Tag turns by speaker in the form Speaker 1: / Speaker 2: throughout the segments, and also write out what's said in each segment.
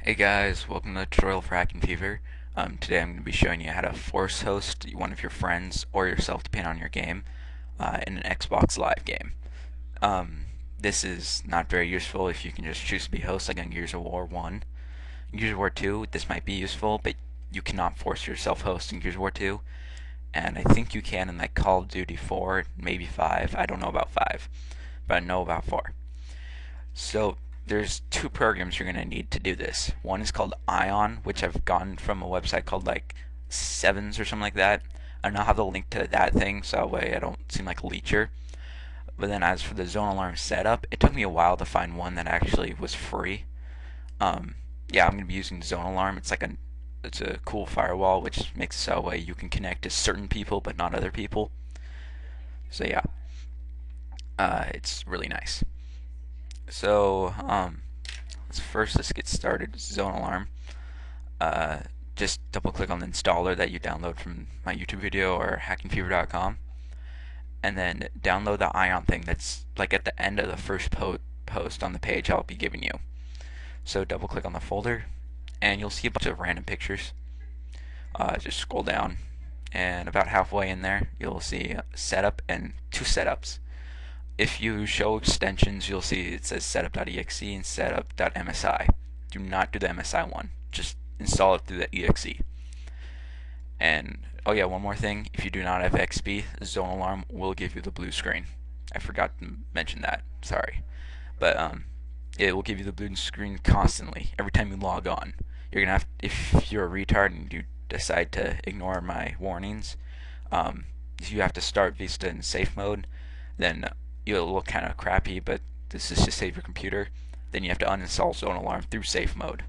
Speaker 1: Hey guys, welcome to the tutorial for Hacking Fever. Today I'm going to be showing you how to force host one of your friends or yourself, depending on your game, in an Xbox Live game. This is not very useful if you can just choose to be host, like in Gears of War 1. In Gears of War 2, this might be useful, but you cannot force yourself host in Gears of War 2, and I think you can in like Call of Duty 4, maybe 5. I don't know about 5, but I know about 4. So there's two programs you're going to need to do this. One is called Ion, which I've gotten from a website called like Sevens or something like that. I don't have the link to that thing, so that way I don't seem like a leecher. But then as for the Zone Alarm setup, it took me a while to find one that actually was free. Yeah, I'm going to be using Zone Alarm. It's a cool firewall, which makes it so that way you can connect to certain people but not other people. So yeah, it's really nice. So let's get started. Zone Alarm. Uh, just double click on the installer that you download from my YouTube video or hackingfever.com, and then download the Ion thing that's like at the end of the first post on the page I'll be giving you. So double click on the folder, and you'll see a bunch of random pictures. Just scroll down, and about halfway in there, you'll see setup and two setups. If you show extensions, you'll see it says setup.exe and setup.msi. Do not do the MSI one. Just install it through the exe. And oh yeah, one more thing. If you do not have XP, Zone Alarm will give you the blue screen. I forgot to mention that. Sorry, but it will give you the blue screen constantly every time you log on. You're gonna have, if you're a retard and you decide to ignore my warnings, if you have to start Vista in safe mode, then you'll look kind of crappy, but this is to save your computer. Then you have to uninstall Zone Alarm through safe mode.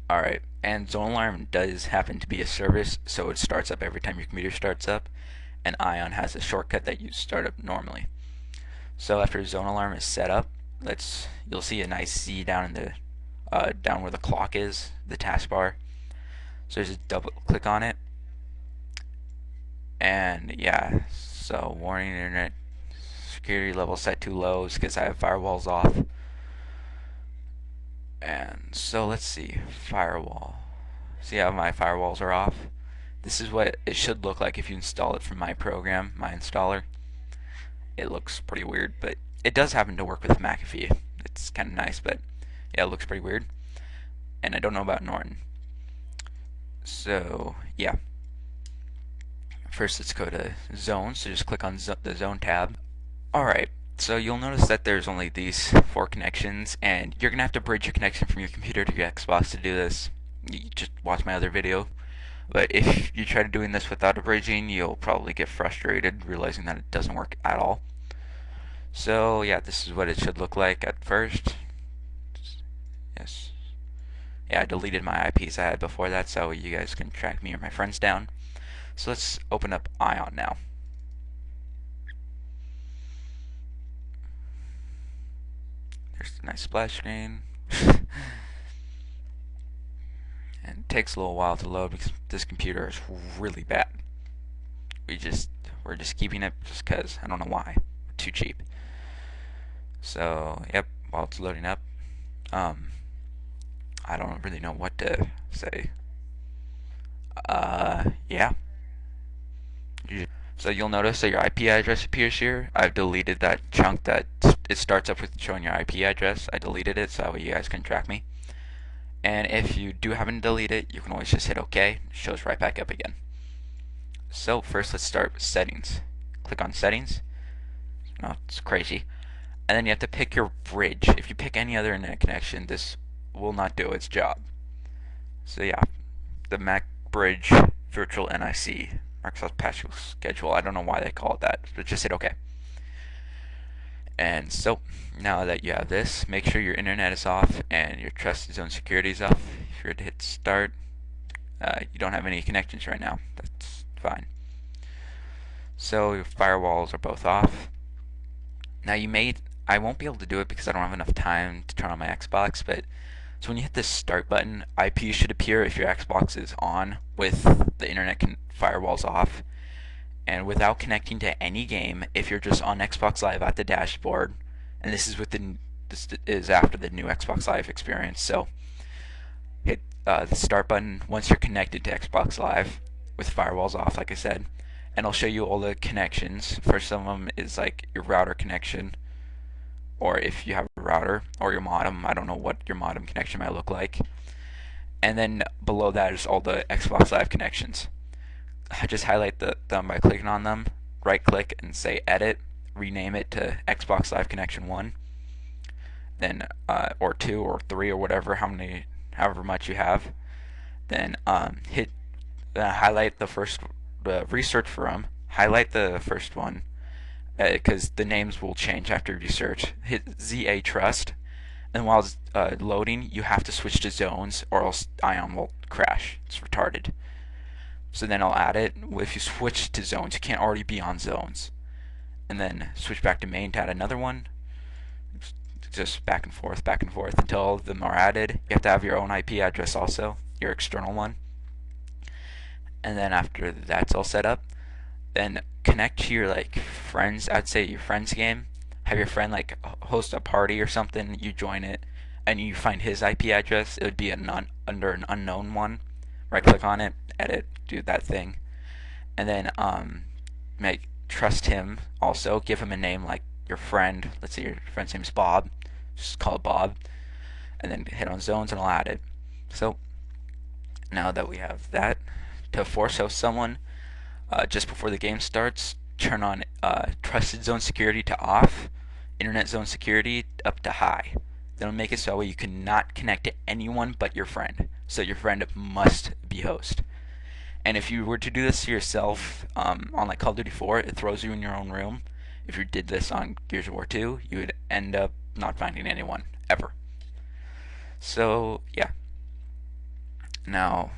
Speaker 1: Alright, and Zone Alarm does happen to be a service, so it starts up every time your computer starts up, and Ion has a shortcut that you start up normally. So after Zone Alarm is set up, you'll see a nice Z down in the down where the clock is, the taskbar. So just double click on it, and yeah. So warning, internet security level set too low because I have firewalls off. And so let's see, firewall. See how my firewalls are off? This is what it should look like if you install it from my program, my installer. It looks pretty weird, but it does happen to work with McAfee. It's kind of nice, but yeah, it looks pretty weird. And I don't know about Norton. So yeah. First, let's go to Zone. So just click on the Zone tab. Alright, so you'll notice that there's only these 4 connections, and you're going to have to bridge your connection from your computer to your Xbox to do this. You just watch my other video. But if you try doing this without a bridging, you'll probably get frustrated realizing that it doesn't work at all. So yeah, this is what it should look like at first. Yes. Yeah, I deleted my IPs I had before that so you guys can track me or my friends down. So let's open up Ion now. There's a nice splash screen. And it takes a little while to load because this computer is really bad. We're just keeping it just because I don't know why. We're too cheap. So yep, while it's loading up, I don't really know what to say. Yeah. So you'll notice that your IP address appears here. I've deleted that chunk that it starts up with showing your IP address. I deleted it so that way you guys can track me. And if you do happen to delete it, you can always just hit OK. It shows right back up again. So first let's start with settings. Click on settings. No, it's crazy. And then you have to pick your bridge. If you pick any other internet connection, this will not do its job. So yeah, the Mac Bridge Virtual NIC, Microsoft Patch Schedule. I don't know why they call it that, but just hit OK. And so now that you have this, make sure your internet is off and your trusted zone security is off. If you were to hit start, you don't have any connections right now. That's fine. So your firewalls are both off. Now I won't be able to do it because I don't have enough time to turn on my Xbox, but so when you hit the start button, IP should appear if your Xbox is on with the internet firewalls off. And without connecting to any game, if you're just on Xbox Live at the dashboard, and this is within this is after the new Xbox Live experience. So hit the start button once you're connected to Xbox Live with firewalls off, like I said, and I'll show you all the connections. First of them is like your router connection, or if you have a router, or your modem. I don't know what your modem connection might look like. And then below that is all the Xbox Live connections. I just highlight them by clicking on them, right click and say edit, rename it to Xbox Live Connection 1, then or 2 or 3 or whatever, however much you have. Then hit highlight the first research for them, highlight the first one because the names will change after you search. Hit ZA Trust, and while it's loading, you have to switch to zones or else Ion will crash. It's retarded. So then I'll add it. If you switch to zones, you can't already be on zones. And then switch back to main to add another one. Just back and forth until all of them are added. You have to have your own IP address also, your external one. And then after that's all set up, then connect to your like friends. I'd say your friends game. Have your friend like host a party or something. You join it, and you find his IP address. It would be under an unknown one. Right click on it, edit, do that thing, and then trust him. Also, give him a name like your friend. Let's say your friend's name is Bob. Just call it Bob, and then hit on zones, and I'll add it. So now that we have that, to force host someone, just before the game starts, turn on trusted zone security to off, internet zone security up to high. That'll make it so that way you cannot connect to anyone but your friend. So your friend must be host. And if you were to do this to yourself on like Call of Duty 4, it throws you in your own room. If you did this on Gears of War 2, you would end up not finding anyone ever. So yeah. Now